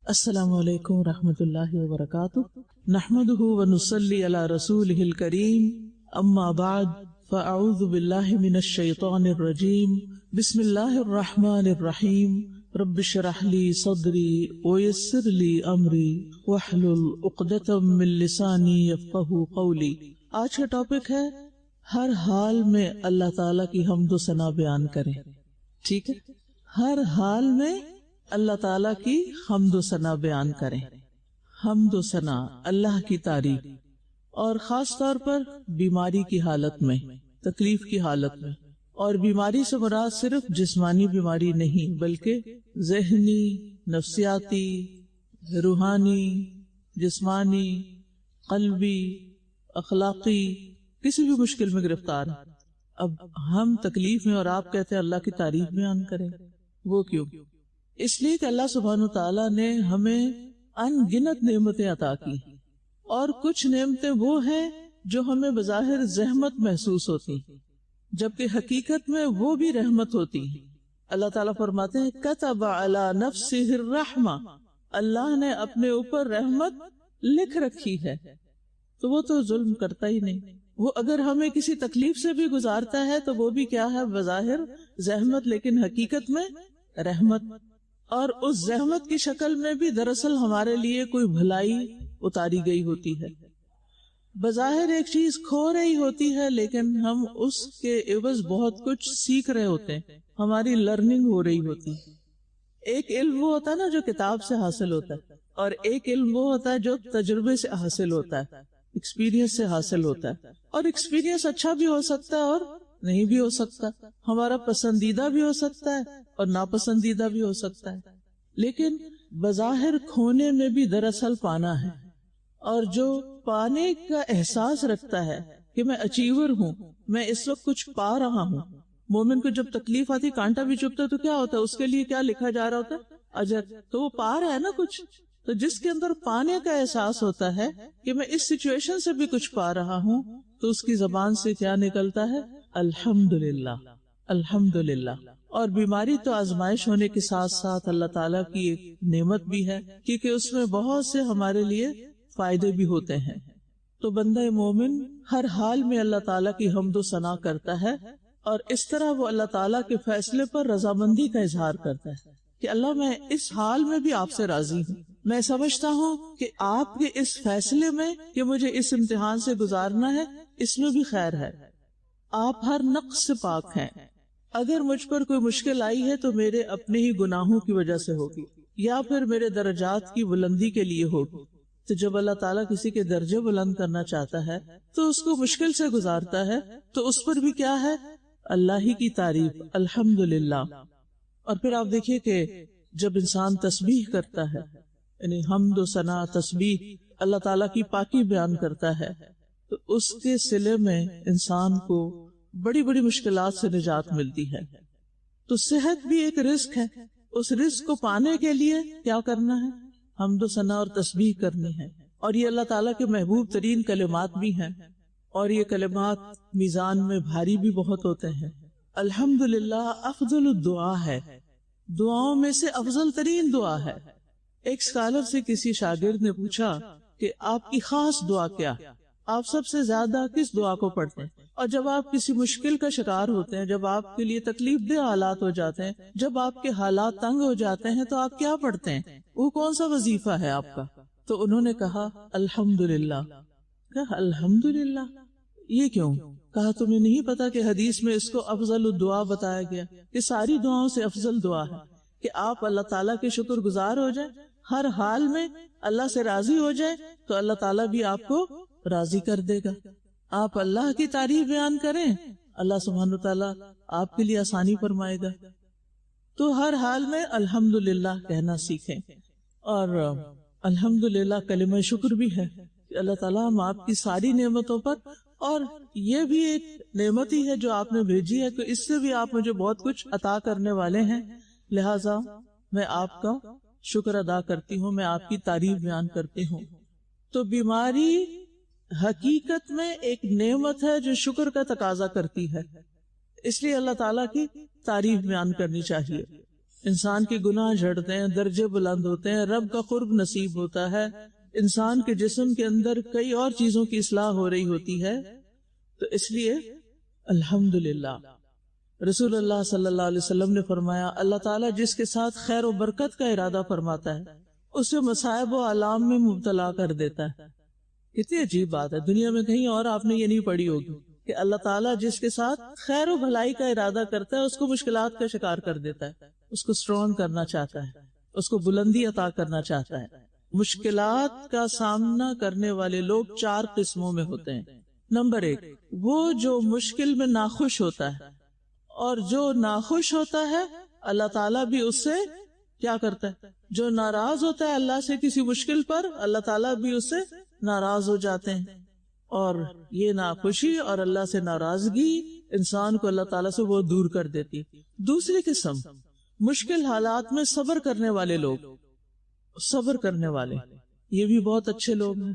السلام علیکم ورحمۃ اللہ وبرکاتہ نحمدہ ونصلی علی رسولہ الکریم اما بعد فاعوذ باللہ من الشیطان الرجیم بسم اللہ الرحمن الرحیم رب اشرح لی صدری ویسر لی امری واحلل عقدۃ من لسانی یفقہوا قولی۔ آج کا ٹاپک ہے ہر حال میں اللہ تعالیٰ کی حمد و ثنا بیان کریں۔ ٹھیک ہے، ہر حال میں اللہ تعالیٰ کی حمد و ثنا بیان کریں۔ حمد و ثنا، اللہ کی تعریف، اور خاص طور پر بیماری کی حالت میں، تکلیف کی حالت میں۔ اور بیماری سے مراد صرف جسمانی بیماری نہیں بلکہ ذہنی، نفسیاتی، روحانی، جسمانی، قلبی، اخلاقی، کسی بھی مشکل میں گرفتار ہیں۔ اب ہم تکلیف میں اور آپ کہتے ہیں اللہ کی تعریف بیان کریں، وہ کیوں؟ اس لیے کہ اللہ سبحانہ وتعالیٰ نے ہمیں ان گنت نعمتیں عطا کی، اور کچھ نعمتیں وہ ہیں جو ہمیں بظاہر زحمت محسوس ہوتی جبکہ حقیقت میں وہ بھی رحمت ہوتی ہے۔ اللہ تعالیٰ فرماتے ہیں کتب علی نفسہ الرحمہ، اللہ نے اپنے اوپر رحمت لکھ رکھی ہے، تو وہ تو ظلم کرتا ہی نہیں۔ وہ اگر ہمیں کسی تکلیف سے بھی گزارتا ہے تو وہ بھی کیا ہے؟ بظاہر زحمت، لیکن حقیقت میں رحمت۔ اور اس زحمت کی شکل میں بھی دراصل ہمارے لیے کوئی بھلائی اتاری گئی ہوتی ہے۔ بظاہر ایک چیز کھو رہی ہوتی ہے لیکن ہم اس کے عوض بہت کچھ سیکھ رہے ہوتے ہیں، ہماری لرننگ ہو رہی ہوتی ہے۔ ایک علم وہ ہوتا ہے نا جو کتاب سے حاصل ہوتا ہے، اور ایک علم وہ ہوتا ہے جو تجربے سے حاصل ہوتا ہے، ایکسپیرینس سے حاصل ہوتا ہے۔ اور ایکسپیرینس اچھا بھی ہو سکتا ہے اور نہیں بھی ہو سکتا، ہمارا پسندیدہ بھی ہو سکتا ہے اور ناپسندیدہ بھی ہو سکتا ہے، لیکن بظاہر کھونے میں بھی دراصل پانا ہے۔ اور جو پانے کا احساس رکھتا ہے کہ میں اچیور ہوں، میں اس وقت کچھ پا رہا ہوں۔ مومن کو جب تکلیف آتی، کانٹا بھی چبھتا ہے تو کیا ہوتا ہے؟ اس کے لیے کیا لکھا جا رہا ہوتا ہے؟ اجر۔ تو وہ پا رہا ہے نا کچھ۔ تو جس کے اندر پانے کا احساس ہوتا ہے کہ میں اس سچویشن سے بھی کچھ پا رہا ہوں، تو اس کی زبان سے کیا نکلتا ہے؟ الحمدللہ، الحمدللہ۔ اور بیماری تو آزمائش ہونے کے ساتھ ساتھ اللہ تعالیٰ کی ایک نعمت بھی ہے، کیونکہ اس میں بہت سے ہمارے لیے فائدے بھی ہوتے ہیں۔ تو بندہ مومن ہر حال میں اللہ تعالیٰ کی حمد و ثنا کرتا ہے، اور اس طرح وہ اللہ تعالیٰ کے فیصلے پر رضامندی کا اظہار کرتا ہے کہ اللہ میں اس حال میں بھی آپ سے راضی ہوں۔ میں سمجھتا ہوں کہ آپ کے اس فیصلے میں کہ مجھے اس امتحان سے گزارنا ہے، اس میں بھی خیر ہے۔ آپ ہر نقص سے پاک ہیں۔ اگر مجھ پر کوئی مشکل آئی ہے تو میرے اپنے ہی گناہوں کی وجہ سے ہوگی، یا پھر میرے درجات کی بلندی کے لیے ہوگی۔ تو جب اللہ تعالیٰ کسی کے درجے بلند کرنا چاہتا ہے تو اس کو مشکل سے گزارتا ہے، تو اس پر بھی کیا ہے؟ اللہ ہی کی تعریف، الحمدللہ۔ اور پھر آپ دیکھیے کہ جب انسان تسبیح کرتا ہے، یعنی حمد و ثنا، تسبیح، اللہ تعالیٰ کی پاکی بیان کرتا ہے، تو اس کے صلے میں انسان کو بڑی بڑی مشکلات سے نجات ملتی ہے۔ تو صحت بھی ایک رزق ہے، اس رزق کو پانے کے لیے کیا کرنا ہے؟ حمد و ثنا اور تسبیح کرنی ہے۔ اور یہ اللہ تعالیٰ کے محبوب ترین کلمات بھی ہیں، اور یہ کلمات میزان میں بھاری بھی بہت ہوتے ہیں۔ الحمدللہ افضل الدعا ہے، دعاؤں میں سے افضل ترین دعا ہے۔ ایک اسکالر سے کسی شاگرد نے پوچھا کہ آپ کی خاص دعا کیا؟ آپ سب سے زیادہ کس دعا کو پڑھتے ہیں؟ اور جب آپ کسی مشکل کا شکار ہوتے ہیں، جب آپ کے لیے تکلیف دہ حالات ہو جاتے ہیں، جب آپ کے حالات تنگ ہو جاتے ہیں، تو آپ کیا پڑھتے ہیں؟ وہ کون سا وظیفہ ہے آپ کا؟ تو انہوں نے کہا الحمدللہ۔ کہا الحمدللہ، یہ کیوں؟ کہا تمہیں نہیں پتا کہ حدیث میں اس کو افضل الدعا بتایا گیا، کہ ساری دعاؤں سے افضل دعا ہے کہ آپ اللہ تعالیٰ کے شکر گزار ہو جائیں، ہر حال میں اللہ سے راضی ہو جائیں، تو اللہ تعالیٰ بھی آپ کو راضی کر دے گا۔ آپ اللہ کی تعریف بیان کریں، اللہ سبحانہ وتعالیٰ آپ کے لیے آسانی فرمائے گا۔ تو ہر حال میں الحمدللہ کہنا سیکھیں۔ اور الحمدللہ کلمہ شکر بھی ہے کہ اللہ تعالیٰ ہم آپ کی ساری نعمتوں پر، اور یہ بھی ایک نعمت ہی ہے جو آپ نے بھیجی ہے، کہ اس سے بھی آپ مجھے بہت کچھ عطا کرنے والے ہیں، لہٰذا میں آپ کا شکر ادا کرتی ہوں، میں آپ کی تعریف بیان کرتی ہوں۔ تو بیماری حقیقت میں ایک نعمت ہے جو شکر کا تقاضا کرتی ہے، اس لیے اللہ تعالیٰ کی تعریف بیان کرنی چاہیے۔ انسان کے گناہ جھڑتے ہیں، درجے بلند ہوتے ہیں، رب کا قرب نصیب ہوتا ہے، انسان کے جسم کے اندر کئی اور چیزوں کی اصلاح ہو رہی ہوتی ہے. تو اس لیے الحمدللہ رسول اللہ صلی اللہ علیہ وسلم نے فرمایا اللہ تعالیٰ جس کے ساتھ خیر و برکت کا ارادہ فرماتا ہے اسے مصائب و آلام میں مبتلا کر دیتا ہے. کتنی عجیب بات ہے، دنیا میں کہیں اور آپ نے یہ نہیں پڑھی ہوگی کہ اللہ تعالیٰ جس کے ساتھ خیر و بھلائی کا ارادہ کرتا ہے اس کو مشکلات کا شکار کر دیتا ہے، اس کو اسٹرانگ کرنا چاہتا ہے، اس کو بلندی عطا کرنا چاہتا ہے. مشکلات کا سامنا کرنے والے لوگ 4 قسموں میں ہوتے ہیں. نمبر 1، وہ جو مشکل میں ناخوش ہوتا ہے، اور جو ناخوش ہوتا ہے اللہ تعالیٰ بھی اس سے کیا کرتا ہے، جو ناراض ہوتا ہے اللہ سے کسی مشکل پر اللہ تعالیٰ بھی اس سے ناراض ہو جاتے ہیں. اور یہ ناخوشی اور اللہ سے ناراضگی انسان کو اللہ تعالیٰ سے وہ دور کر دیتی. دوسری قسم مشکل حالات میں صبر کرنے والے لوگ. صبر کرنے والے یہ بھی بہت اچھے لوگ ہیں،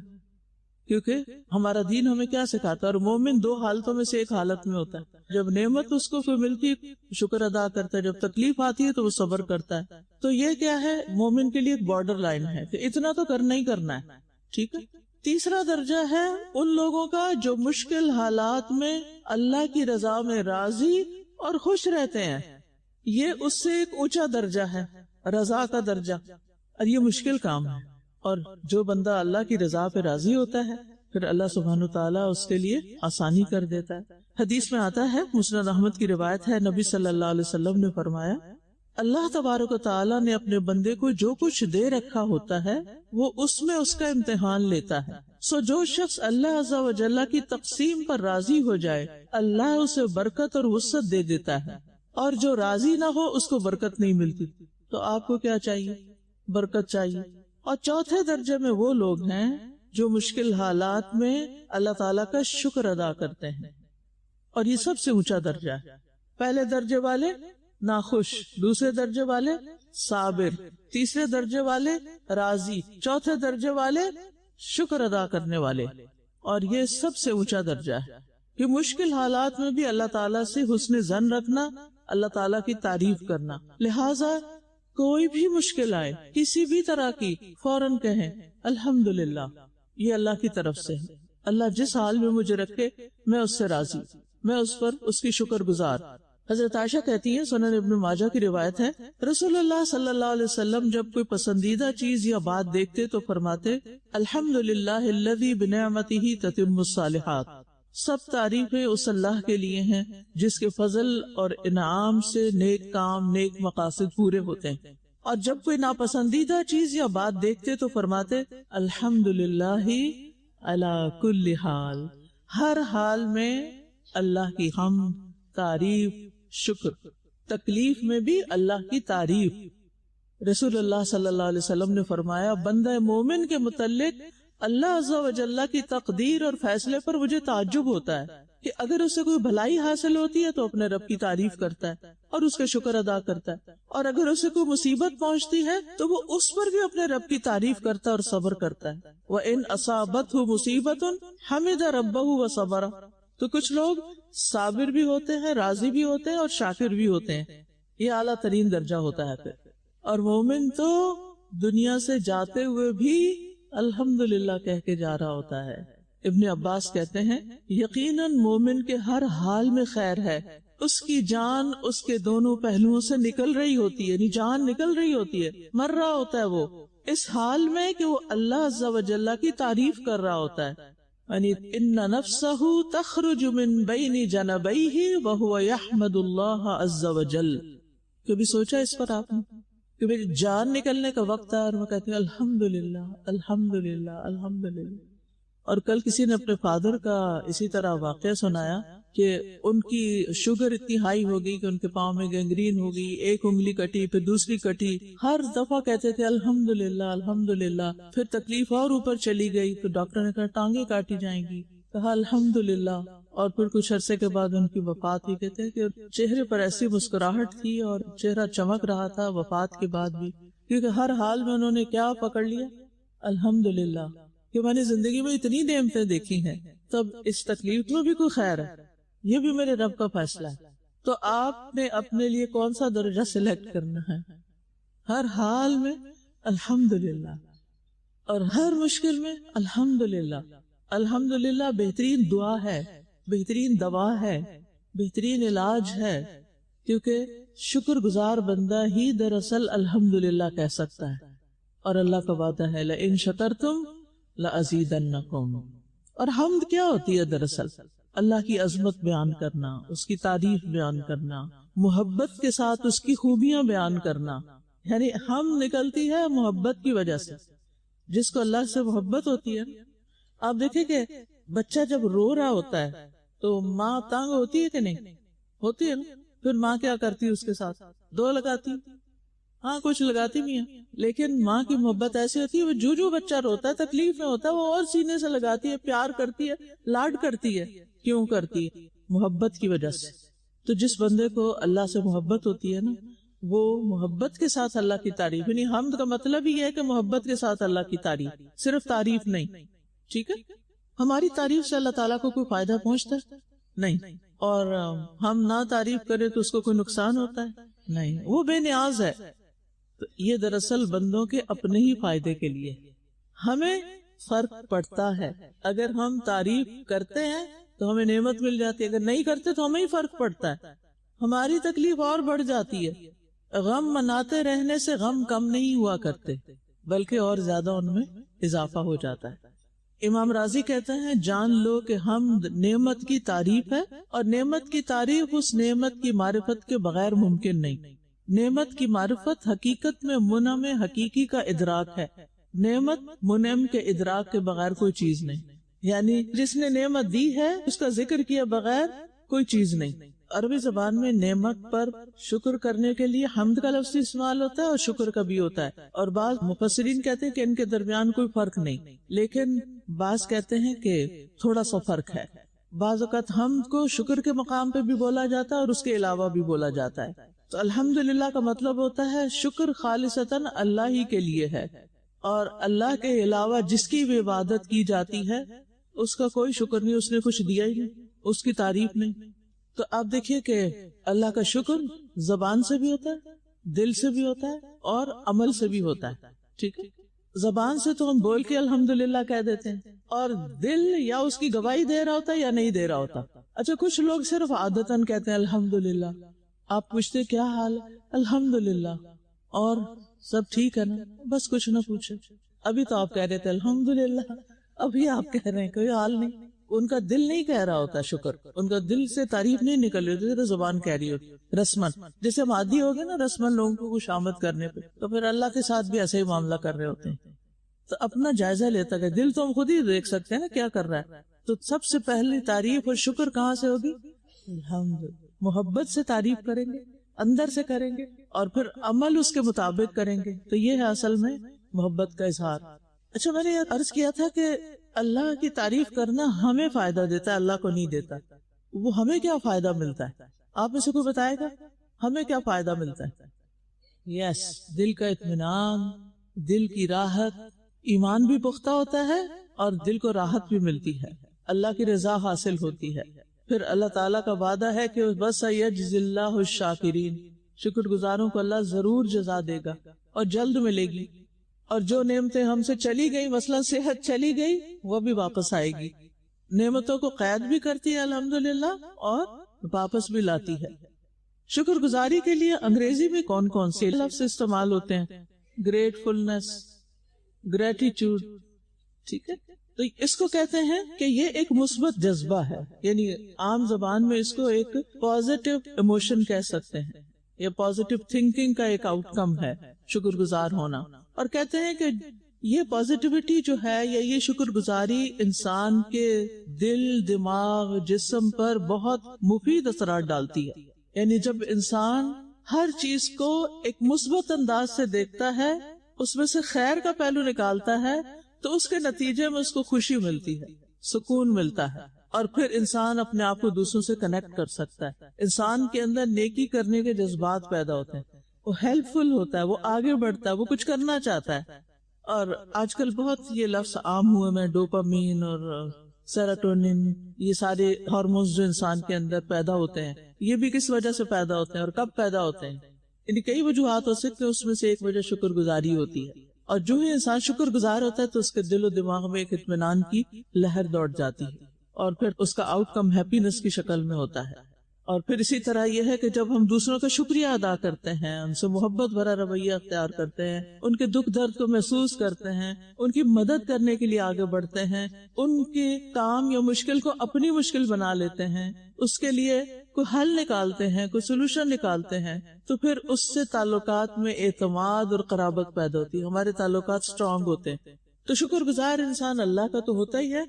کیونکہ ہمارا دین ہمیں کیا سکھاتا ہے، اور مومن 2 حالتوں میں سے ایک حالت میں ہوتا ہے. جب نعمت اس کو کوئی ملتی ہے شکر ادا کرتا ہے، جب تکلیف آتی ہے تو وہ صبر کرتا ہے. تو یہ کیا ہے، مومن کے لیے ایک بارڈر لائن ہے کہ اتنا تو کرنا ہی کرنا ہے. ٹھیک ہے. تیسرا درجہ ہے ان لوگوں کا جو مشکل حالات میں اللہ کی رضا میں راضی اور خوش رہتے ہیں. یہ اس سے ایک اونچا درجہ ہے، رضا کا درجہ، اور یہ مشکل کام ہے. اور جو بندہ اللہ کی رضا پہ راضی ہوتا ہے پھر اللہ سبحانہ تعالیٰ اس کے لیے آسانی کر دیتا ہے. حدیث میں آتا ہے، مسند احمد کی روایت ہے، نبی صلی اللہ علیہ وسلم نے فرمایا اللہ تبارک و تعالیٰ نے اپنے بندے کو جو کچھ دے رکھا ہوتا ہے وہ اس میں اس کا امتحان لیتا ہے. سو جو شخص اللہ عز و جل کی تقسیم پر راضی ہو جائے اللہ اسے برکت اور وسعت دے دیتا ہے، اور جو راضی نہ ہو اس کو برکت نہیں ملتی. تو آپ کو کیا چاہیے، برکت چاہیے. اور چوتھے درجے میں وہ لوگ ہیں جو مشکل حالات میں اللہ تعالیٰ کا شکر ادا کرتے ہیں، اور یہ سب سے اونچا درجہ ہے. پہلے درجے والے ناخوش، دوسرے درجے والے صابر، تیسرے درجے والے راضی، چوتھے درجے والے شکر ادا کرنے والے. اور یہ سب سے اونچا درجہ ہے کہ مشکل حالات میں بھی اللہ تعالیٰ سے حسن ظن رکھنا، اللہ تعالیٰ کی تعریف کرنا. لہٰذا کوئی بھی مشکل آئے کسی بھی طرح کی فوراً کہیں الحمدللہ، یہ اللہ کی طرف سے ہے. اللہ جس حال میں مجھے رکھے میں اس سے راضی، میں اس پر اس کی شکر گزار. حضرت عائشہ کہتی ہیں، سنن ابن ماجہ کی روایت ہے، رسول اللہ صلی اللہ علیہ وسلم جب کوئی پسندیدہ چیز یا بات دیکھتے تو فرماتے الحمدللہ الذی بنعمتہ تتم الصالحات. سب تعریفیں اس اللہ کے لیے ہیں جس کے فضل اور انعام سے نیک کام، نیک مقاصد پورے ہوتے ہیں. اور جب کوئی ناپسندیدہ چیز یا بات دیکھتے تو فرماتے الحمدللہ علی کل حال. ہر حال میں اللہ کی حمد، تعریف، شکر. تکلیف میں بھی اللہ کی تعریف. رسول اللہ صلی اللہ علیہ وسلم نے فرمایا بندہ مومن کے متعلق اللہ عز و جل کی تقدیر اور فیصلے پر مجھے تعجب ہوتا ہے کہ اگر اسے کوئی بھلائی حاصل ہوتی ہے تو اپنے رب کی تعریف کرتا ہے اور اس کا شکر ادا کرتا ہے، اور اگر اسے کوئی مصیبت پہنچتی ہے تو وہ اس پر بھی اپنے رب کی تعریف کرتا ہے اور صبر کرتا ہے. وَإِنْ أَصَابَتْهُ مُصِيبَةٌ حَمِدَ رَبَّهُ وَصَبَرَ. تو کچھ لوگ صابر بھی ہوتے ہیں، راضی بھی ہوتے ہیں، اور شاکر بھی ہوتے ہیں. یہ اعلیٰ ترین درجہ ہوتا ہے پھر. اور مومن تو دنیا سے جاتے ہوئے بھی الحمدللہ کہہ کے جا رہا ہوتا ہے. ابن عباس کہتے ہیں یقیناً مومن کے ہر حال میں خیر ہے. اس کی جان اس کے دونوں پہلوؤں سے نکل رہی ہوتی ہے، یعنی جان نکل رہی ہوتی ہے، مر رہا ہوتا ہے وہ اس حال میں کہ وہ اللہ عز و جل کی تعریف کر رہا ہوتا ہے. یعنی ان نفسہ تخرج من بین جنبیہ وہو یحمد اللہ عز و جل. کبھی سوچا اس پر آپ نے کہ میری جان نکلنے کا وقت ہے اور میں کہتی ہوں الحمدللہ الحمدللہ الحمدللہ. اور کل کسی نے اپنے فادر کا اسی طرح واقعہ سنایا کہ ان کی شوگر اتنی ہائی ہو گئی کہ ان کے پاؤں میں گینگرین ہو گئی، ایک انگلی کٹی پھر دوسری کٹی. ہر دفعہ کہتے تھے الحمدللہ الحمدللہ. پھر تکلیف اور اوپر چلی گئی تو ڈاکٹر نے کہا ٹانگیں کاٹی جائیں گی، کہا الحمدللہ. اور پھر کچھ عرصے کے بعد ان کی وفات ہوئی. کہتے ہیں کہ چہرے پر ایسی مسکراہٹ تھی اور چہرہ چمک رہا تھا وفات کے بعد بھی، کیونکہ ہر حال میں انہوں نے کیا پکڑ لیا، الحمدللہ. کہ میں نے زندگی میں اتنی نعمتیں دیکھی ہیں، تب اس تکلیف میں بھی کوئی خیر ہے، یہ بھی میرے رب کا فیصلہ ہے. تو آپ نے اپنے لیے کون سا درجہ سلیکٹ کرنا ہے؟ ہر حال میں الحمدللہ، اور ہر مشکل میں الحمدللہ۔ الحمدللہ بہترین دعا ہے، بہترین دوا ہے، بہترین علاج ہے، کیونکہ شکر گزار بندہ ہی دراصل الحمدللہ کہہ سکتا ہے، اور اللہ کا وعدہ ہے لئن شکرتم لأزیدنکم۔ اور حمد کیا ہوتی ہے دراصل؟ اللہ کی عظمت بیان کرنا، اس کی تعریف بیان کرنا، محبت کے ساتھ اس کی خوبیاں بیان کرنا، یعنی ہم نکلتی ہے محبت کی وجہ سے۔ جس کو اللہ سے محبت ہوتی ہے، آپ دیکھیں کہ بچہ جب رو رہا ہوتا ہے تو ماں تنگ ہوتی ہے کہ نہیں ہوتی ہے نا؟ پھر ماں کیا کرتی ہے اس کے ساتھ؟ دو لگاتی، ہاں کچھ لگاتی بھی ہیں، لیکن ماں کی محبت ایسی ہوتی ہے، وہ جو بچہ روتا ہے، تکلیف میں ہوتا ہے، وہ اور سینے سے لگاتی ہے، پیار کرتی ہے، لاڈ کرتی ہے۔ کیوں کرتی ہے؟ محبت کی وجہ سے۔ تو جس بندے کو اللہ سے محبت ہوتی ہے نا، وہ محبت کے ساتھ اللہ کی تعریف، یعنی حمد کا مطلب ہی ہے کہ محبت کے ساتھ اللہ کی تعریف، صرف تعریف نہیں، ٹھیک ہے؟ ہماری تعریف سے اللہ تعالیٰ کو کوئی فائدہ پہنچتا ہے؟ نہیں۔ اور ہم نہ تعریف کریں تو اس کو کوئی نقصان ہوتا ہے؟ نہیں، وہ بے نیاز ہے۔ تو یہ دراصل بندوں کے اپنے ہی فائدے کے لیے۔ ہمیں فرق پڑتا ہے، اگر ہم تعریف کرتے ہیں تو ہمیں نعمت مل جاتی ہے، اگر نہیں کرتے تو ہمیں ہی فرق پڑتا ہے، ہماری تکلیف اور بڑھ جاتی ہے۔ غم مناتے رہنے سے غم کم نہیں ہوا کرتے، بلکہ اور زیادہ ان میں اضافہ ہو جاتا ہے۔ امام راضی کہتے ہیں جان لو کہ حمد نعمت کی تعریف ہے، اور نعمت کی تعریف اس نعمت کی معرفت کے بغیر ممکن نہیں۔ نعمت کی معرفت حقیقت میں منعم حقیقی کا ادراک ہے، نعمت منعم کے ادراک کے بغیر کوئی چیز نہیں، یعنی جس نے نعمت دی ہے اس کا ذکر کیا بغیر کوئی چیز نہیں۔ عربی زبان میں نعمت پر شکر کرنے کے لیے حمد کا لفظ استعمال ہوتا ہے اور شکر کا بھی ہوتا ہے، اور بعض مفسرین کہتے ہیں کہ ان کے درمیان کوئی فرق نہیں، لیکن بعض کہتے ہیں کہ تھوڑا سا فرق ہے۔ بعض اوقات حمد کو شکر کے مقام پہ بھی بولا جاتا ہے اور اس کے علاوہ بھی بولا جاتا ہے۔ تو الحمدللہ کا مطلب ہوتا ہے شکر خالصتاً اللہ ہی کے لیے ہے، اور اللہ کے علاوہ جس کی بھی عبادت کی جاتی ہے اس کا کوئی شکر نہیں، اس نے کچھ دیا ہی نہیں، اس کی تعریف نہیں۔ تو آپ دیکھیے کہ اللہ کا شکر زبان سے بھی ہوتا ہے، دل سے بھی ہوتا ہے، اور عمل سے بھی ہوتا ہے، ٹھیک ہے؟ زبان سے تو ہم بول کے الحمدللہ کہہ دیتے ہیں، اور دل یا اس کی گواہی دے رہا ہوتا ہے یا نہیں دے رہا ہوتا۔ اچھا، کچھ لوگ صرف عادتاً کہتے ہیں الحمدللہ، آپ پوچھتے کیا حال ہے؟ الحمدللہ، اور سب ٹھیک ہے نا؟ بس کچھ نہ پوچھے، ابھی تو آپ کہہ رہے تھے الحمدللہ، ابھی آپ کہہ رہے ہیں کوئی حال نہیں۔ ان کا دل نہیں کہہ رہا ہوتا شکر، ان کا دل سے تعریف نہیں نکل رہی ہوتی، زبان کہہ رہی ہوتی رسمن۔ جیسے ہم عادی ہو گئے نا رسمن لوگوں کو خوش آمد کرنے پہ، تو پھر اللہ کے ساتھ بھی ایسے ہی معاملہ کر رہے ہوتے ہیں۔ تو اپنا جائزہ لیتا ہے، دل تو ہم خود ہی دیکھ سکتے ہیں نا کیا کر رہا ہے۔ تو سب سے پہلی تعریف اور شکر کہاں سے ہوگی؟ الحمدللہ، محبت سے تعریف کریں گے، اندر سے کریں گے، اور پھر عمل اس کے مطابق کریں گے، تو یہ ہے اصل میں محبت کا اظہار۔ اچھا، میں نے یہ عرض کیا تھا کہ اللہ کی تعریف کرنا ہمیں فائدہ دیتا ہے، اللہ کو نہیں دیتا۔ وہ ہمیں کیا فائدہ ملتا ہے؟ آپ میں سے کوئی بتائے گا ہمیں کیا فائدہ ملتا ہے؟ یس، دل کا اطمینان، دل کی راحت، ایمان بھی پختہ ہوتا ہے اور دل کو راحت بھی ملتی ہے، اللہ کی رضا حاصل ہوتی ہے۔ پھر اللہ تعالیٰ کا وعدہ ہے کہ بس یجزی اللہ الشاکرین، شکر گزاروں کو اللہ ضرور جزا دے گا اور جلد ملے گی۔ اور جو نعمتیں ہم سے چلی گئی، مثلا صحت چلی گئی، وہ بھی واپس آئے گی۔ نعمتوں کو قید بھی کرتی ہے الحمدللہ، اور واپس بھی لاتی ہے۔ شکر گزاری کے لیے انگریزی میں کون کون سے لفظ استعمال ہوتے ہیں؟ گریٹفلنس، گریٹیٹیوڈ، ٹھیک ہے؟ تو اس کو کہتے ہیں کہ یہ ایک مثبت جذبہ ہے، یعنی عام زبان میں اس کو ایک پازیٹیو ایموشن کہہ سکتے ہیں، یا پازیٹیو تھنکنگ کا ایک آؤٹ کم ہے شکر گزار ہونا۔ اور کہتے ہیں کہ یہ پازیٹیوٹی جو ہے یا یہ شکر گزاری انسان کے دل، دماغ، جسم پر بہت مفید اثرات ڈالتی ہے۔ یعنی جب انسان ہر چیز کو ایک مثبت انداز سے دیکھتا ہے، اس میں سے خیر کا پہلو نکالتا ہے، تو اس کے نتیجے میں اس کو خوشی ملتی ہے، سکون ملتا ہے، اور پھر انسان اپنے آپ کو دوسروں سے کنیکٹ کر سکتا ہے۔ انسان کے اندر نیکی کرنے کے جذبات پیدا ہوتے ہیں، وہ ہیلپ فل ہوتا ہے، وہ آگے بڑھتا ہے، وہ کچھ کرنا چاہتا ہے۔ اور آج کل بہت یہ لفظ عام ہوئے میں ڈوپامین اور سیروٹونن، یہ سارے ہارمونز جو انسان کے اندر پیدا ہوتے ہیں، یہ بھی کس وجہ سے پیدا ہوتے ہیں اور کب پیدا ہوتے ہیں؟ یعنی کئی وجوہات ہو سکتے ہیں، اس میں سے ایک وجہ شکر گزاری ہوتی ہے، اور جو ہی انسان شکر گزار ہوتا ہے تو اس کے دل و دماغ میں ایک اطمینان کی لہر دوڑ جاتی ہے، اور پھر اس کا آؤٹ کم ہیپینس کی شکل میں ہوتا ہے۔ اور پھر اسی طرح یہ ہے کہ جب ہم دوسروں کا شکریہ ادا کرتے ہیں، ان سے محبت بھرا رویہ اختیار کرتے ہیں، ان کے دکھ درد کو محسوس کرتے ہیں، ان کی مدد کرنے کے لیے آگے بڑھتے ہیں، ان کے کام یا مشکل کو اپنی مشکل بنا لیتے ہیں، اس کے لیے کوئی حل نکالتے ہیں، کوئی سولوشن نکالتے ہیں، تو پھر اس سے تعلقات میں اعتماد اور قرابت پیدا ہوتی ہے، ہمارے تعلقات سٹرونگ ہوتے ہیں۔ تو شکر گزار انسان اللہ کا تو ہوتا ہی ہے،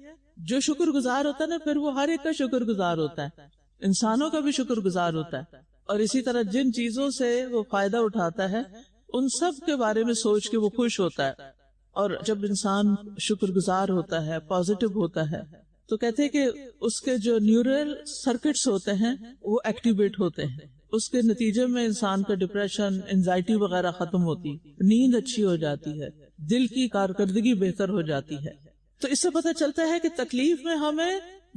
جو شکر گزار ہوتا ہے نا پھر وہ ہر ایک کا شکر گزار ہوتا ہے، انسانوں کا بھی شکر گزار ہوتا ہے، اور اسی طرح جن چیزوں سے وہ فائدہ اٹھاتا ہے ان سب کے بارے میں سوچ کے وہ خوش ہوتا ہے۔ اور جب انسان شکر گزار ہوتا ہے، پازیٹو ہوتا ہے، تو کہتے ہیں کہ اس کے جو نیورل سرکٹس ہوتے ہیں وہ ایکٹیویٹ ہوتے ہیں، اس کے نتیجے میں انسان کا ڈپریشن، انزائٹی وغیرہ ختم ہوتی، نیند اچھی ہو جاتی ہے، دل کی کارکردگی بہتر ہو جاتی ہے۔ تو اس سے پتہ چلتا ہے کہ تکلیف میں ہمیں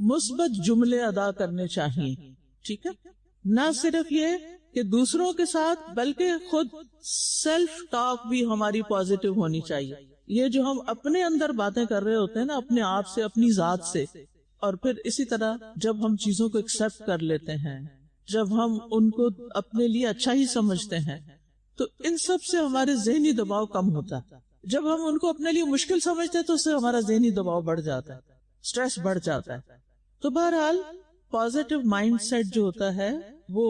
مثبت جملے ادا کرنے چاہیے، ٹھیک ہے، نہ صرف یہ کہ دوسروں کے ساتھ بلکہ خود سیلف ٹاک بھی ہماری پازیٹو ہونی چاہیے۔ یہ جو ہم اپنے اندر باتیں کر رہے ہوتے ہیں نا، اپنے آپ سے، اپنی ذات سے، اور پھر اسی طرح جب ہم چیزوں کو ایکسپٹ کر لیتے ہیں، جب ہم ان کو اپنے لیے اچھا ہی سمجھتے ہیں، تو ان سب سے ہمارے ذہنی دباؤ کم ہوتا ہے۔ جب ہم ان کو اپنے لیے مشکل سمجھتے ہیں تو اس سے ہمارا ذہنی دباؤ بڑھ جاتا ہے، سٹریس بڑھ جاتا ہے۔ تو بہرحال پازیٹو مائنڈ سیٹ جو ہوتا ہے وہ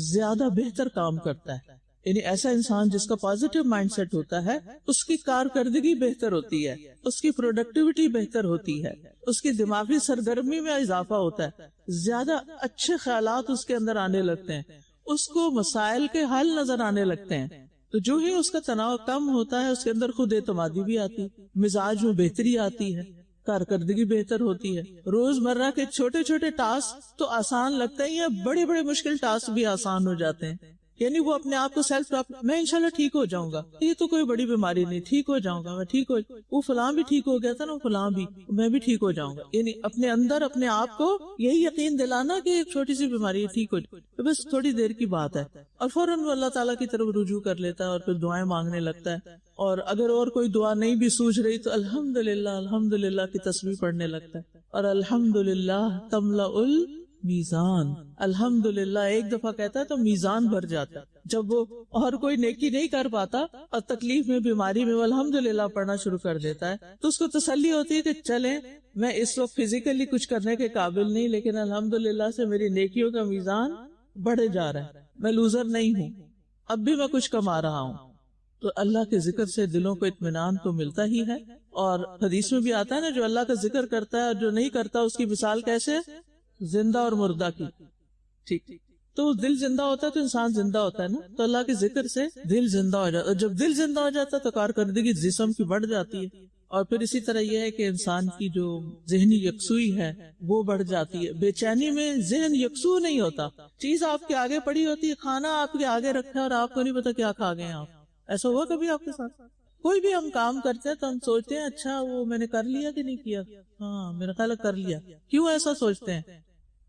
زیادہ بہتر کام کرتا ہے، یعنی ایسا انسان جس کا پازیٹو مائنڈ سیٹ ہوتا ہے اس کی کارکردگی بہتر ہوتی ہے، اس کی پروڈکٹیوٹی بہتر ہوتی ہے، اس کی دماغی سرگرمی میں اضافہ ہوتا ہے، زیادہ اچھے خیالات اس کے اندر آنے لگتے ہیں، اس کو مسائل کے حل نظر آنے لگتے ہیں۔ تو جو ہی اس کا تناؤ کم ہوتا ہے اس کے اندر خود اعتمادی بھی آتی، مزاج میں بہتری آتی ہے، کارکردگی بہتر ہوتی ہے۔ روز مرہ کے چھوٹے چھوٹے ٹاسک تو آسان لگتے ہیں، یا بڑے بڑے مشکل ٹاسک بھی آسان ہو جاتے ہیں، یعنی وہ اپنے آپ کو سیلف ٹاک، میں انشاءاللہ ٹھیک ہو جاؤں گا، یہ تو کوئی بڑی بیماری نہیں، ٹھیک ہو جاؤں گا، میں ٹھیک ہو، وہ فلاں بھی ٹھیک ہو گیا تھا نا، فلاں بھی، میں بھی ٹھیک ہو جاؤں گا، یعنی اپنے اندر اپنے آپ کو یہی یقین دلانا کہ ایک چھوٹی سی بیماری ہے، ٹھیک ہو جائے، بس تھوڑی دیر کی بات ہے، اور فوراً وہ اللہ تعالیٰ کی طرف رجوع کر لیتا ہے اور پھر دعائیں مانگنے لگتا ہے، اور اگر اور کوئی دعا نہیں بھی سوچ رہی تو الحمدللہ الحمدللہ کی تسبیح پڑھنے لگتا ہے، اور الحمدللہ تملأ المیزان، الحمدللہ ایک دفعہ کہتا ہے تو میزان بھر جاتا ہے۔ جب وہ اور کوئی نیکی نہیں کر پاتا اور تکلیف میں، بیماری میں، وہ الحمدللہ پڑھنا شروع کر دیتا ہے تو اس کو تسلی ہوتی ہے کہ چلیں میں اس وقت فزیکلی کچھ کرنے کے قابل نہیں، لیکن الحمدللہ سے میری نیکیوں کا میزان بڑھے جا رہا ہے، میں لوزر نہیں ہوں، اب بھی میں کچھ کما رہا ہوں۔ تو اللہ کے ذکر سے دلوں کو اطمینان تو ملتا ہی ہے، اور حدیث میں بھی آتا ہے نا، جو اللہ کا ذکر کرتا ہے اور جو نہیں کرتا اس کی مثال کیسے، زندہ اور مردہ کی، ٹھیک۔ تو دل زندہ ہوتا ہے تو انسان زندہ ہوتا ہے نا، تو اللہ کے ذکر سے دل زندہ ہو جاتا ہے، جب دل زندہ ہو جاتا ہے تو کارکردگی جسم کی بڑھ جاتی ہے، اور پھر اسی طرح یہ ہے کہ انسان کی جو ذہنی یکسوئی ہے وہ بڑھ جاتی ہے۔ بے چینی میں ذہن یکسو نہیں ہوتا، چیز آپ کے آگے پڑی ہوتی ہے، کھانا آپ کے آگے رکھا ہے اور آپ کو نہیں پتا کیا کھا گئے آپ۔ ایسا ہوا کبھی آپ کے ساتھ؟ کوئی بھی ہم کام کرتے ہیں تو ہم سوچتے ہیں اچھا وہ میں نے کر لیا کہ نہیں کیا، ہاں میرا خیال ہے کر لیا۔ کیوں ایسا سوچتے ہیں؟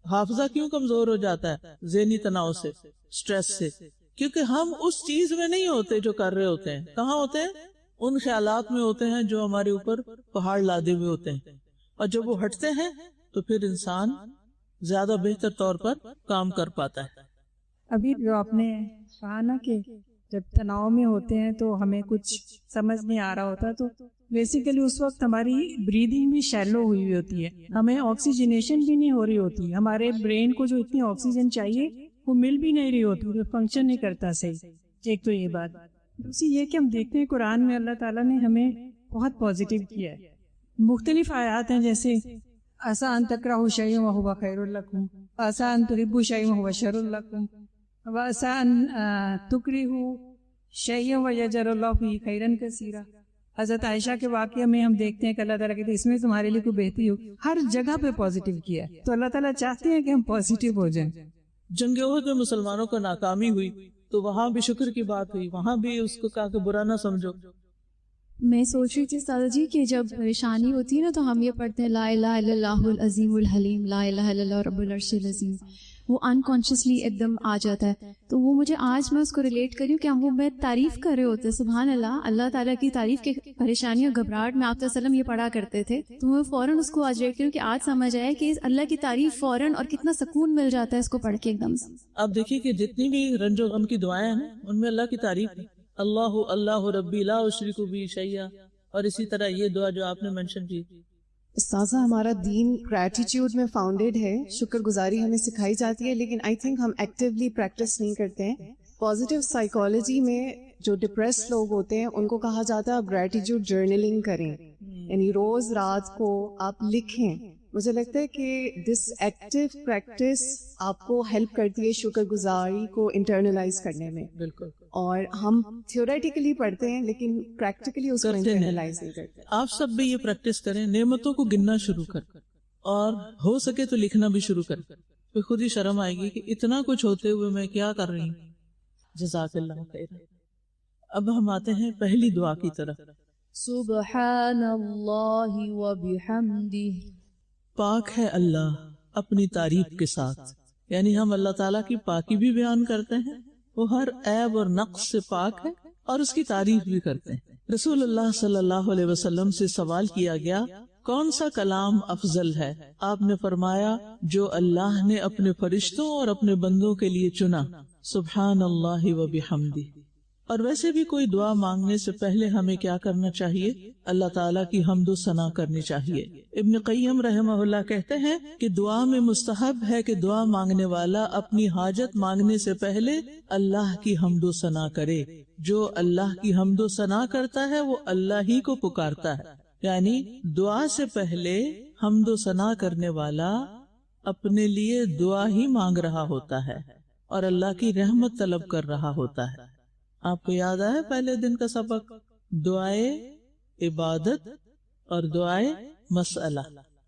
حافظہ کیوں کمزور ہو جاتا ہے؟ ذہنی تناؤ سے، سٹریس سے، کیونکہ ہم اس چیز میں نہیں ہوتے جو کر رہے ہوتے ہیں۔ کہاں ہوتے ہیں؟ ان خیالات میں ہوتے ہیں جو ہمارے اوپر پہاڑ لادے ہوئے ہوتے ہیں، اور جب وہ ہٹتے ہیں تو پھر انسان زیادہ بہتر طور پر کام کر پاتا ہے۔ ابھی جو آپ نے کہا نا کہ جب تناؤ میں ہوتے ہیں تو ہمیں کچھ سمجھ نہیں آ رہا ہوتا، تو بیسیکلی اس وقت ہماری بریدنگ بھی شیلو ہوئی ہوتی ہے، ہمیں آکسیجنیشن بھی نہیں ہو رہی ہوتی، ہمارے برین کو جو اتنی آکسیجن چاہیے وہ مل بھی نہیں رہی ہوتی، وہ فنکشن نہیں کرتا صحیح۔ ایک تو یہ بات، دوسری یہ کہ ہم دیکھتے ہیں قرآن میں اللہ تعالیٰ نے ہمیں بہت پازیٹیو کیا ہے، مختلف آیات ہیں، جیسے عسیٰ ان تکرہوا شیئا وہو خیر لکم، عسیٰ ان تحبوا شیئا وہو شر لکم، وعسیٰ ان تکرہوا شیئا ویجعل اللہ فیہ خیرا کثیرا۔ حضرت عائشہ کے واقعے میں ہم دیکھتے ہیں کہ اللہ تعالیٰ کہتے ہیں اس میں تمہارے لیے کوئی بہتری ہو، ہر جگہ پہ پازیٹیو کیا ہے، تو اللہ تعالیٰ چاہتے ہیں کہ ہم پازیٹیو ہو جائیں۔ جنگ احد میں مسلمانوں کو ناکامی ہوئی تو وہاں بھی شکر کی بات ہوئی، وہاں بھی اس کو کہا کہ برا نہ سمجھو، میں سوچ رہی تھی سادہ جی کہ جب پریشانی ہوتی ہے نا تو ہم یہ پڑھتے ہیں لا الہ الا اللہ العظیم الحلیم، لا الہ الا اللہ رب العرش العظیم، وہ انکانشیسلی ایک دم آ جاتا ہے. تو وہ مجھے آج میں اس کو ریلیٹ کر رہی ہوں کہ ہم وہ میں تعریف کر رہے ہوتے ہیں سبحان اللہ، اللہ تعالیٰ کی تعریف کے پریشانی اور گھبراہٹ میں آپ صلی اللہ علیہ وسلم یہ پڑھا کرتے تھے. تو میں فوراً اس کو آج ریلیٹ کروں کہ آج سمجھ آیا کہ اللہ کی تعریف فوراً اور کتنا سکون مل جاتا ہے اس کو پڑھ کے ایک دم سے. آپ دیکھیے کہ جتنی بھی رنج و غم کی دعائیں ہیں ان میں اللہ کی تعریف ہے، اللہ اللہ ربی لا اشرک بہ شیئا، اور اسی طرح یہ دعا جو آپ نے منشن کی. استاذہ ہمارا دین گریٹیٹیوڈ میں فاؤنڈیڈ ہے، شکر گزاری ہمیں سکھائی جاتی ہے، لیکن آئی تھنک ہم ایکٹیولی پریکٹس نہیں کرتے ہیں. پازیٹیو سائیکالوجی میں جو ڈپریس لوگ ہوتے ہیں ان کو کہا جاتا ہے آپ گریٹیٹیوڈ جرنلنگ کریں، یعنی روز رات کو آپ لکھیں. مجھے لگتا ہے کہ دس ایکٹیو پریکٹس آپ کو ہیلپ کرتی ہے شکر گزاری کو انٹرنلائز کرنے میں. بالکل. اور ہم تھیوریٹیکلی پڑھتے ہیں لیکن پریکٹیکلی اس کو انٹرنلائز نہیں کرتے. آپ سب بھی یہ پریکٹس کریں، نعمتوں کو گننا شروع کر، اور ہو سکے تو لکھنا بھی شروع کر. پھر خود ہی شرم آئے گی کہ اتنا کچھ ہوتے ہوئے میں کیا کر رہی ہوں. جزاک اللہ خیر. اب ہم آتے ہیں پہلی دعا کی طرف. سبحان اللہ وبحمدہ، پاک ہے اللہ اپنی تعریف کے ساتھ، یعنی ہم اللہ تعالیٰ کی پاکی بھی بیان کرتے ہیں، وہ ہر عیب اور نقص سے پاک ہے، اور اس کی تعریف بھی کرتے ہیں. رسول اللہ صلی اللہ علیہ وسلم سے سوال کیا گیا کون سا کلام افضل ہے؟ آپ نے فرمایا جو اللہ نے اپنے فرشتوں اور اپنے بندوں کے لیے چنا، سبحان اللہ وبحمدہ. اور ویسے بھی کوئی دعا مانگنے سے پہلے ہمیں کیا کرنا چاہیے؟ اللہ تعالیٰ کی حمد و ثنا کرنی چاہیے. ابن قیم رحمہ اللہ کہتے ہیں کہ دعا میں مستحب ہے کہ دعا مانگنے والا اپنی حاجت مانگنے سے پہلے اللہ کی حمد و ثنا کرے. جو اللہ کی حمد و ثنا کرتا ہے وہ اللہ ہی کو پکارتا ہے. یعنی دعا سے پہلے حمد و ثنا کرنے والا اپنے لیے دعا ہی مانگ رہا ہوتا ہے اور اللہ کی رحمت طلب کر رہا ہوتا ہے. آپ کو یاد آیا پہلے دن کا سبق، دعائے عبادت اور دعائے مسئلہ.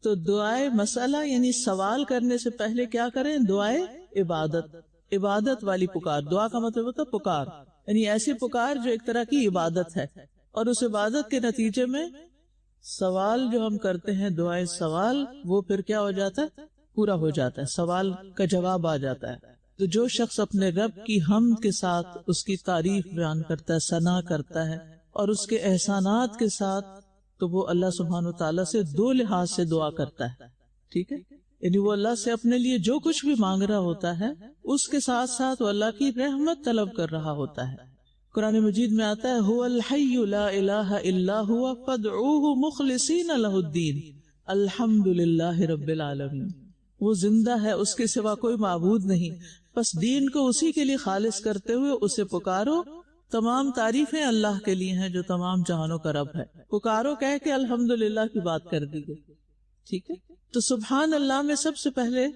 تو دعائے مسئلہ یعنی سوال کرنے سے پہلے کیا کریں؟ دعائے عبادت، عبادت والی پکار. دعا کا مطلب ہوتا ہے پکار، یعنی ایسی پکار جو ایک طرح کی عبادت ہے، اور اس عبادت کے نتیجے میں سوال جو ہم کرتے ہیں دعائے سوال، وہ پھر کیا ہو جاتا ہے؟ پورا ہو جاتا ہے، سوال کا جواب آ جاتا ہے. تو جو شخص اپنے رب کی حمد کے ساتھ اس کی تعریف بیان کرتا ہے، ثنا کرتا ہے، اور اس کے احسانات کے ساتھ، تو وہ اللہ سبحانہ وتعالیٰ سے دو لحاظ سے دعا کرتا ہے. ٹھیک ہے، یعنی وہ اللہ سے اپنے لیے جو کچھ بھی مانگ رہا ہوتا ہے اس کے ساتھ ساتھ وہ اللہ کی رحمت طلب کر رہا ہوتا ہے. قرآن مجید میں آتا ہے هو الحی لا الہ الا هو فادعوه مخلصین لہ الدین الحمد للہ رب العالمین. وہ زندہ ہے، اس کے سوا کوئی معبود نہیں، بس دین کو اسی کے لیے خالص کرتے ہوئے اسے پکارو. تمام تعریفیں اللہ کے لیے ہیں جو تمام جہانوں کا رب ہے. پکارو کہہ کے الحمدللہ کی بات کر دی گئی. ٹھیک ہے، تو سبحان اللہ میں سب سے پہلے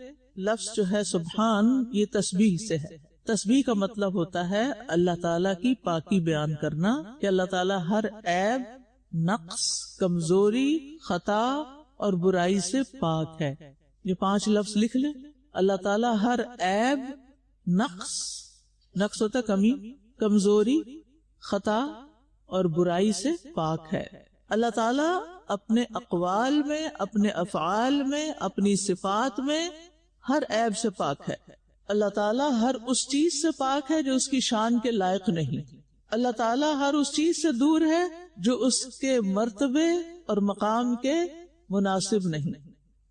لفظ جو ہے سبحان، یہ تسبیح سے ہے. تسبیح کا مطلب ہوتا ہے اللہ تعالیٰ کی پاکی بیان کرنا، کہ اللہ تعالیٰ ہر عیب، نقص، کمزوری، خطا اور برائی سے پاک ہے. یہ 5 لفظ لکھ لیں. اللہ تعالیٰ ہر عیب، نقص ہوتا کمی، کمزوری، خطا اور برائی سے پاک ہے. اللہ تعالیٰ اپنے اقوال میں، اپنے افعال میں، اپنی صفات میں ہر عیب سے پاک ہے. اللہ تعالیٰ ہر اس چیز سے پاک ہے جو اس کی شان کے لائق نہیں. اللہ تعالیٰ ہر اس چیز سے دور ہے جو اس کے مرتبے اور مقام کے مناسب نہیں.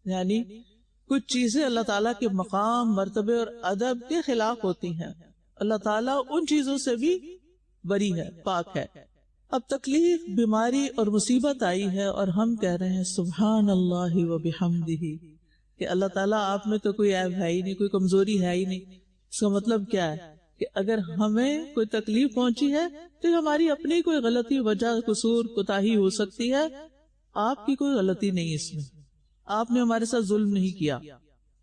یعنی کچھ چیزیں اللہ تعالیٰ کے مقام، مرتبے اور ادب کے خلاف ہوتی ہیں. اللہ تعالیٰ ان چیزوں سے بھی بری ہے، پاک ہے. اب تکلیف، بیماری اور مصیبت آئی ہے اور ہم کہہ رہے ہیں سبحان اللہ وبحمدہ، کہ اللہ تعالیٰ آپ میں تو کوئی عیب ہے ہی نہیں، کوئی کمزوری ہے ہی نہیں. اس کا مطلب کیا ہے؟ کہ اگر ہمیں کوئی تکلیف پہنچی ہے تو ہماری اپنی کوئی غلطی، وجہ، قصور، کوتاہی ہو سکتی ہے. آپ کی کوئی غلطی نہیں اس میں، آپ نے ہمارے ساتھ ظلم نہیں کیا.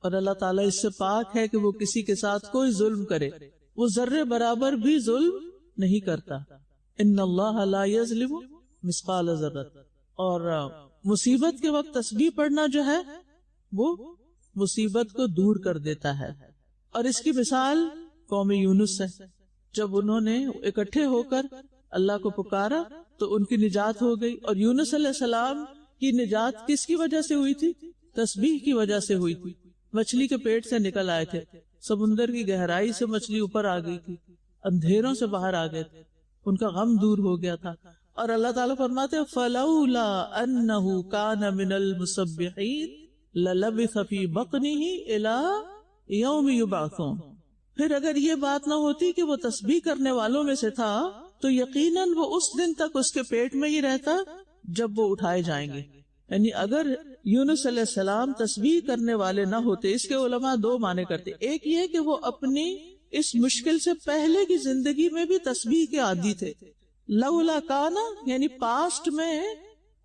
اور اللہ تعالیٰ اس سے پاک ہے کہ وہ کسی کے ساتھ کوئی ظلم کرے. وہ ذرے برابر بھی ظلم نہیں کرتا. ان اللہ لا یظلم مثقال ذرۃ. اور مصیبت کے وقت تسبیح پڑھنا جو ہے وہ مصیبت کو دور کر دیتا ہے. اور اس کی مثال قوم یونس ہے. جب انہوں نے اکٹھے ہو کر اللہ کو پکارا تو ان کی نجات ہو گئی. اور یونس علیہ السلام کی نجات کس کی وجہ سے ہوئی تھی؟ تسبیح کی وجہ سے ہوئی تھی. مچھلی کے پیٹ سے نکل آئے تھے, سمندر کی گہرائی سے مچھلی اوپر آ گئی تھی, اندھیروں سے باہر آ گئے تھے, ان کا غم دور ہو گیا تھا. اور اللہ تعالیٰ فرماتے فَلَوْلَا أَنَّهُ كَانَ مِنَ الْمُسَبِّحِينَ لَلَبِثَ فِي بَطْنِهِ إِلَىٰ يَوْمِ يُبْعَثُونَ. پھر اگر یہ بات نہ ہوتی کہ وہ تسبیح کرنے والوں میں سے تھا تو یقیناً وہ اس دن تک اس کے پیٹ میں ہی رہتا جب وہ اٹھائے جائیں گے. یعنی اگر یونس علیہ السلام تسبیح کرنے والے نہ ہوتے, اس کے علماء دو معنی کرتے. ایک یہ کہ وہ اپنی اس مشکل سے پہلے کی زندگی میں بھی تسبیح کے عادی تھے. لولا کانا یعنی پاسٹ میں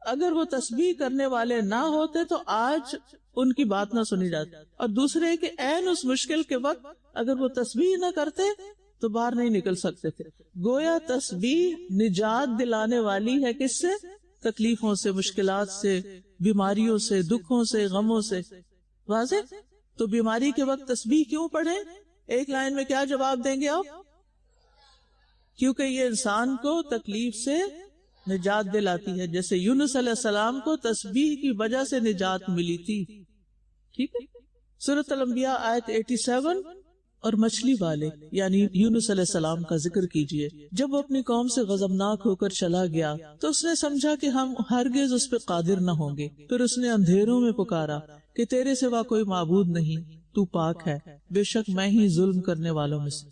اگر وہ تسبیح کرنے والے نہ ہوتے تو آج ان کی بات نہ سنی جاتی. اور دوسرے کہ عین اس مشکل کے وقت اگر وہ تسبیح نہ کرتے تو باہر نہیں نکل سکتے تھے. گویا تسبیح نجات دلانے والی ہے کس سے؟ تکلیفوں سے, مشکلات سے, بیماریوں سے, دکھوں سے, غموں سے. واضح؟ تو بیماری کے وقت تسبیح کیوں پڑھیں؟ ایک لائن میں کیا جواب دیں گے آپ؟ کیونکہ یہ انسان کو تکلیف سے نجات دلاتی ہے, جیسے یونس علیہ السلام کو تسبیح کی وجہ سے نجات ملی تھی. ٹھیک ہے. سورۃ الانبیاء آیت 87 اور مچھلی والے یعنی یونس علیہ السلام کا ذکر کیجئے. جب وہ اپنی قوم سے غضبناک ہو کر چلا گیا تو اس نے سمجھا کہ ہم ہرگز اس پہ قادر نہ ہوں گے. پھر اس نے اندھیروں میں پکارا کہ تیرے سوا کوئی معبود نہیں, تو پاک ہے, بے شک میں ہی ظلم کرنے والوں میں سے.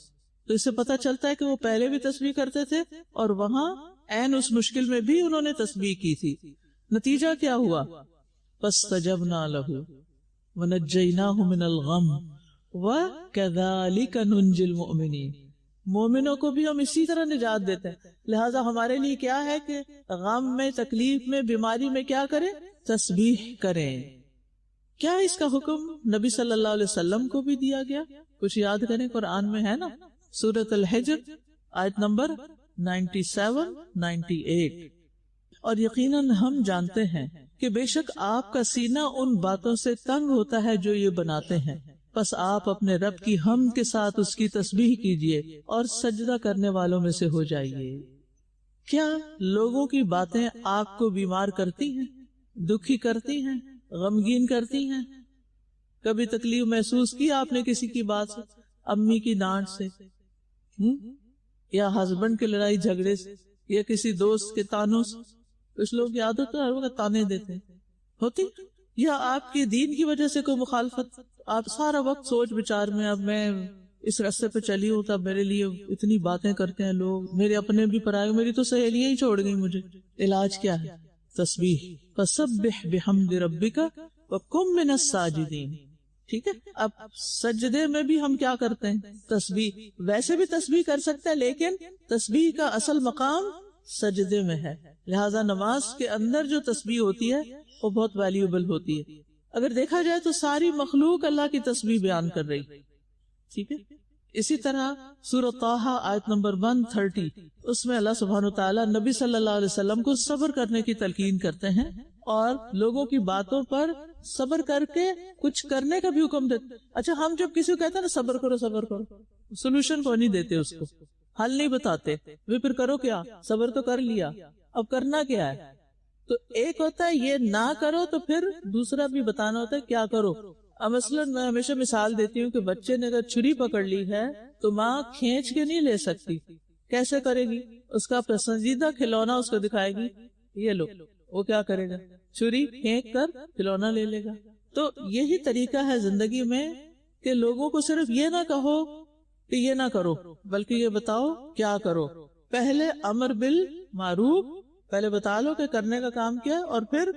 تو اس سے پتہ چلتا ہے کہ وہ پہلے بھی تسبیح کرتے تھے اور وہاں عین اس مشکل میں بھی انہوں نے تسبیح کی تھی. نتیجہ کیا ہوا؟ فاستجبنا له ونجیناہ من الغم وَكَذَلِكَ نُنْجِ الْمُؤْمِنِينَ. مومنوں کو بھی ہم اسی طرح نجات دیتے ہیں. لہٰذا ہمارے لیے کیا ہے کہ غم میں, تکلیف میں, بیماری میں کیا کریں؟ تسبیح کریں. کیا اس کا حکم نبی صلی اللہ علیہ وسلم کو بھی دیا گیا؟ کچھ یاد کریں, قرآن میں ہے نا, سورۃ الحجر آیت نمبر 97-98. اور یقیناً ہم جانتے ہیں کہ بے شک آپ کا سینہ ان باتوں سے تنگ ہوتا ہے جو یہ بناتے ہیں, پس آپ اپنے رب کی حمد کے ساتھ اس کی تسبیح کیجئے اور سجدہ کرنے والوں میں سے ہو جائیے. کیا لوگوں کی باتیں آپ کو بیمار کرتی ہیں, دکھی کرتی ہیں, غمگین کرتی ہیں؟ کبھی تکلیف محسوس کی آپ نے کسی کی بات سے, امی کی ڈانٹ سے, یا ہسبینڈ کے لڑائی جھگڑے سے, یا کسی دوست کے تانوں سے؟ کچھ لوگ کی عادت ہے ہر وقت تانے دیتے ہیں, ہوتی. یا آپ کی دین کی وجہ سے کوئی مخالفت, آپ سارا وقت سوچ بچار میں, اب میں اس راستے پہ چلی ہوں تب میرے لیے اتنی باتیں کرتے ہیں لوگ, میرے اپنے بھی پرائے, میری تو سہیلیاں ہی چھوڑ گئی مجھے. علاج کیا ہے؟ تسبیح. فسبح بحمد ربک وکن من الساجدین. ٹھیک ہے. اب سجدے میں بھی ہم کیا کرتے ہیں؟ تسبیح. ویسے بھی تسبیح کر سکتے ہیں لیکن تسبیح کا اصل مقام سجدے میں ہے. لہذا نماز کے اندر جو تسبیح ہوتی ہے وہ بہت ویلیوبل ہوتی ہے. اگر دیکھا جائے تو ساری مخلوق اللہ کی تسبیح بیان کر رہی. ٹھیک ہے. اسی طرح سورۃ طٰہٰ آیت نمبر 130, اس میں اللہ سبحانہ وتعالیٰ نبی صلی اللہ علیہ وسلم کو صبر کرنے کی تلقین کرتے ہیں اور لوگوں کی باتوں پر صبر کر کے کچھ کرنے کا بھی حکم دیتے. اچھا, ہم جب کسی کو کہتے ہیں نا صبر کرو صبر کرو, سولوشن کو نہیں دیتے, اس کو حل نہیں بتاتے. وہ پھر کرو کیا؟ صبر تو کر لیا, اب کرنا کیا ہے؟ تو ایک ہوتا ہے یہ نہ کرو, تو پھر دوسرا بھی بتانا ہوتا ہے کیا کرو. اب مثلاً میں ہمیشہ مثال دیتی ہوں کہ بچے نے اگر چھری پکڑ لی ہے تو ماں کھینچ کے نہیں لے سکتی. کیسے کرے گی؟ اس کا پسندیدہ کھلونا اس کو دکھائے گی, یہ لو. وہ کیا کرے گا؟ چھری پھینک کر کھلونا لے لے گا. تو یہی طریقہ ہے زندگی میں کہ لوگوں کو صرف یہ نہ کہو کہ یہ نہ کرو, بلکہ یہ بتاؤ کیا کرو. پہلے امر بالمعروف, پہلے بتا لو کہ کرنے کا کام کیا, اور پھر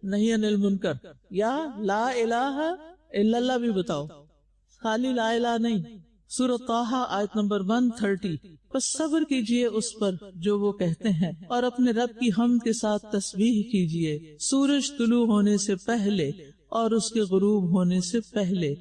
نہی عن المنکر, یا لا الہ الا اللہ بھی بتاؤ, خالی لا الہ نہیں. سورۃ طٰہٰ آیت نمبر 130. بس صبر کیجئے اس پر جو وہ کہتے ہیں اور اپنے رب کی حمد کے ساتھ تسبیح کیجئے سورج طلوع ہونے سے پہلے اور اس کے غروب ہونے سے پہلے,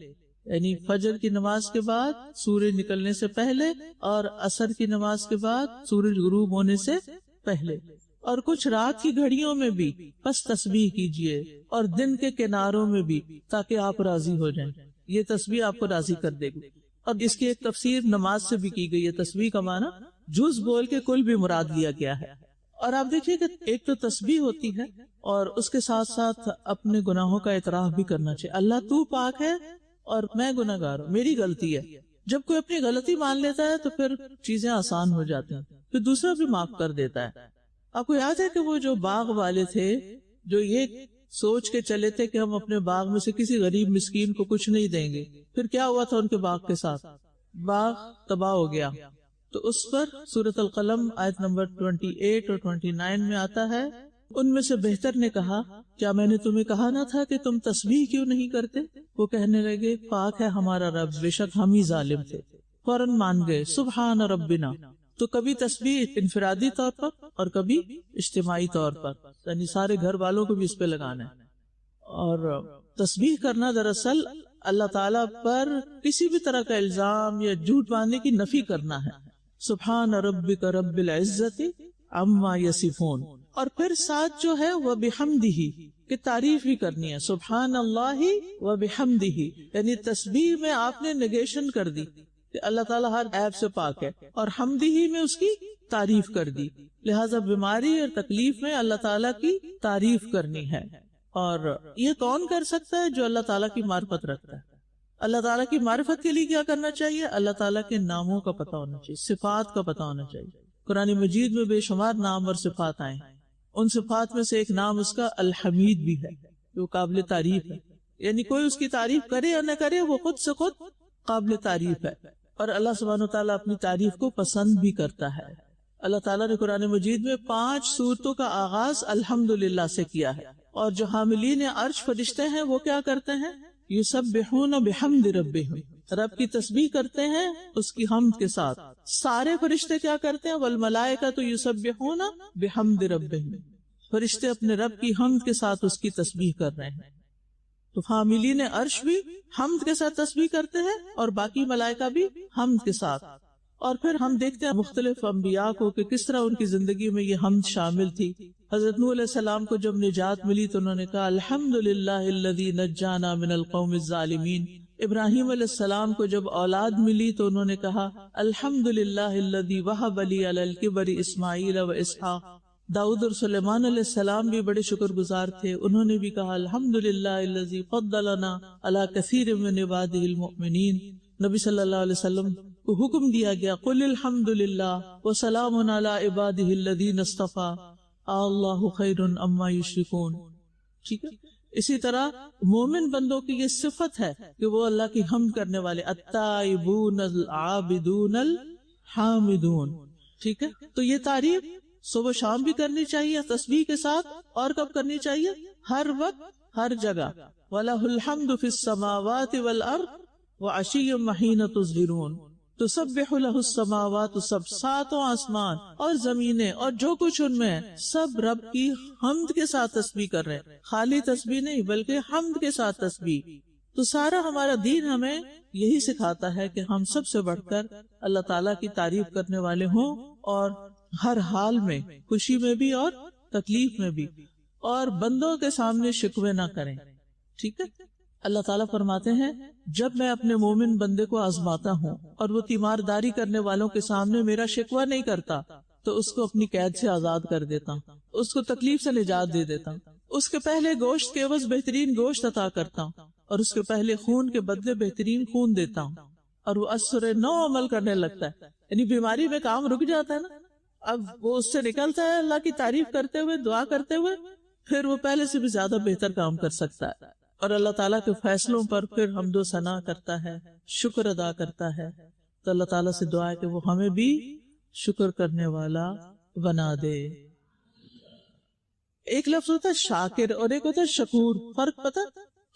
یعنی فجر کی نماز کے بعد, سورج نکلنے سے پہلے, اور عصر کی نماز کے بعد سورج غروب ہونے سے پہلے, اور کچھ رات کی گھڑیوں میں بھی. بس تسبیح کیجئے اور دن کے کناروں میں بھی, تاکہ آپ راضی ہو جائیں. یہ تسبیح آپ کو راضی کر دے گی. اور اس کی ایک تفسیر نماز سے بھی کی گئی ہے. تسبیح کا معنی جز بول کے کل بھی مراد لیا گیا ہے. اور آپ دیکھیے کہ ایک تو تسبیح ہوتی ہے اور اس کے ساتھ ساتھ اپنے گناہوں کا اعتراف بھی کرنا چاہیے. اللہ تو پاک ہے اور میں گناہگار ہوں, میری غلطی ہے. جب کوئی اپنی غلطی مان لیتا ہے تو پھر چیزیں آسان ہو جاتی ہیں, پھر دوسرا بھی معاف کر دیتا ہے. آپ کو یاد ہے کہ وہ جو باغ والے تھے جو یہ سوچ کے چلے تھے کہ ہم اپنے باغ میں سے کسی غریب مسکین کو کچھ نہیں دیں گے, پھر کیا ہوا تھا ان کے باغ کے ساتھ؟ باغ تباہ ہو گیا. تو اس پر سورۃ القلم آیت نمبر 28 اور 29 میں آتا ہے, ان میں سے بہتر نے کہا کیا میں نے تمہیں کہا نہ تھا کہ تم تسبیح کیوں نہیں کرتے؟ وہ کہنے لگے پاک ہے ہمارا رب, بے شک ہم ہی ظالم تھے. فوراً مان گئے سبحان ربنا. تو کبھی تسبیح انفرادی طور پر اور کبھی اجتماعی طور پر, یعنی سارے گھر والوں کو بھی اس پہ لگانا ہے. اور تسبیح کرنا دراصل اللہ تعالیٰ پر کسی بھی طرح کا الزام یا جھوٹ باندھنے کی نفی کرنا ہے. سبحان ربک رب العزت عما یصفون. اور پھر ساتھ جو ہے وہ بحمدہ کہ تعریف بھی کرنی ہے. سبحان اللہ و بحمدہ, یعنی تسبیح میں آپ نے نیگیشن کر دی کہ اللہ تعالیٰ ہر عیب سے پاک ہے, اور حمدہ میں اس کی تعریف کر دی. لہٰذا بیماری اور تکلیف میں اللہ تعالیٰ کی تعریف کرنی ہے. اور یہ کون کر سکتا ہے؟ جو اللہ تعالیٰ کی معرفت رکھتا ہے. اللہ تعالیٰ کی معرفت کے لیے کیا کرنا چاہیے؟ اللہ تعالیٰ کے ناموں کا پتہ ہونا چاہیے, صفات کا پتہ ہونا چاہیے. قرآن مجید میں بے شمار نام اور صفات آئے ہیں. ان صفات میں سے ایک نام اس کا الحمید بھی ہے, جو قابل تعریف ہے. یعنی کوئی اس کی تعریف کرے یا نہ کرے وہ خود سے خود قابل تعریف ہے. اور اللہ سبحانہ وتعالیٰ اپنی تعریف کو پسند بھی کرتا ہے. اللہ تعالیٰ نے قرآن مجید میں 5 سورتوں کا آغاز الحمدللہ سے کیا ہے. اور جو حاملین عرش فرشتے ہیں وہ کیا کرتے ہیں؟ یسبحون بحمد ربہم, رب کی تسبیح کرتے ہیں اس کی حمد کے ساتھ. سارے فرشتے کیا کرتے ہیں؟ والملائکۃ یسبحون بحمد ربہم, فرشتے اپنے رب کی حمد کے ساتھ اس کی تسبیح کر رہے ہیں. تو حاملین عرش بھی حمد کے ساتھ تسبیح کرتے ہیں اور باقی ملائکہ بھی حمد کے ساتھ. اور پھر ہم دیکھتے ہیں مختلف انبیاء کو کہ کس طرح ان کی زندگی میں یہ حمد شامل تھی. حضرت نوح علیہ السلام کو جب نجات ملی تو انہوں نے کہا الحمدللہ الذی نجانا من القوم الظالمین. ابراہیم علیہ السلام کو جب اولاد ملی تو انہوں نے کہا الحمدللہ الذی وہب لی علی الکبر اسماعیل و اسحاق. داؤد اور سلیمان علیہ السلام بھی بڑے شکر گزار تھے, انہوں نے بھی کہا الحمدللہ الذی فضلنا علی کثیر من عبادہ المؤمنین. نبی صلی اللہ علیہ وسلم کو حکم دیا گیا قل الحمدللہ وسلام علی عبادہ الذین اصطفیٰ اللہ خیر اما یشرکون. ٹھیک ہے, اسی طرح مومن بندوں کی یہ صفت ہے کہ وہ اللہ کی حمد کرنے والے, التائبون العابدون الحامدون. ٹھیک ہے, تو یہ تعریف صبح شام بھی کرنی چاہیے تسبیح کے ساتھ. اور کب کرنی چاہیے؟ ہر وقت ہر جگہ. وَلَهُ الْحَمْدُ فِي السَّمَاوَاتِ وَالْأَرْضِ وَعَشِيًّا وَحِينَ تُظْهِرُونَ. تسبح له السماوات, سب ساتوں آسمان اور زمینیں اور جو کچھ ان میں ہے سب رب کی حمد کے ساتھ تسبیح کر رہے ہیں. خالی تسبیح نہیں بلکہ حمد کے ساتھ تسبیح. تو سارا ہمارا دین ہمیں یہی سکھاتا ہے کہ ہم سب سے بڑھ کر اللہ تعالیٰ کی تعریف کرنے والے ہوں, اور ہر حال میں, خوشی میں بھی اور تکلیف میں بھی, اور بندوں کے سامنے شکوے نہ کریں. ٹھیک ہے, اللہ تعالیٰ فرماتے ہیں جب میں اپنے مومن بندے کو آزماتا ہوں اور وہ تیمارداری کرنے والوں کے سامنے میرا شکوہ نہیں کرتا تو اس کو اپنی قید سے آزاد کر دیتا ہوں, اس کو تکلیف سے نجات دے دیتا ہوں. اس کے پہلے گوشت کے عوض بہترین گوشت عطا کرتا ہوں, اور اس کے پہلے خون کے بدلے بہترین خون دیتا ہوں, اور وہ اثر نو عمل کرنے لگتا ہے. یعنی بیماری میں کام رک جاتا ہے نا, اب وہ اس سے نکلتا ہے اللہ کی تعریف کرتے ہوئے, دعا کرتے ہوئے, پھر وہ پہلے سے بھی زیادہ بہتر کام کر سکتا ہے. اور اللہ تعالیٰ کے فیصلوں پر پھر حمد و ثنا کرتا ہے, شکر ادا کرتا ہے. تو اللہ تعالیٰ سے دعا ہے کہ وہ ہمیں بھی شکر کرنے والا بنا دے. ایک لفظ ہوتا ہے شاکر اور ایک ہوتا ہے شکور. فرق پتہ؟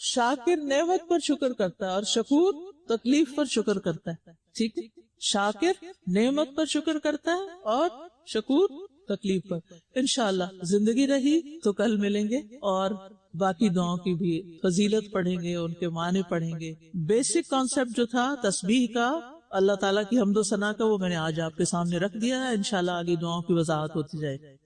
شاکر نعمت پر شکر کرتا ہے اور شکور تکلیف پر شکر کرتا ہے. ٹھیک ہے, شاکر نعمت پر شکر کرتا ہے اور شکور تکلیف پر. انشاءاللہ زندگی رہی تو کل ملیں گے اور باقی دعاؤں کی بھی فضیلت پڑھیں گے, ان کے معنی پڑھیں گے. بیسک کانسیپٹ جو تھا تسبیح کا, اللہ تعالیٰ کی حمد و ثنا کا, وہ میں نے آج آپ کے سامنے رکھ دیا ہے. انشاءاللہ آگے دعاؤں کی وضاحت ہوتی جائے.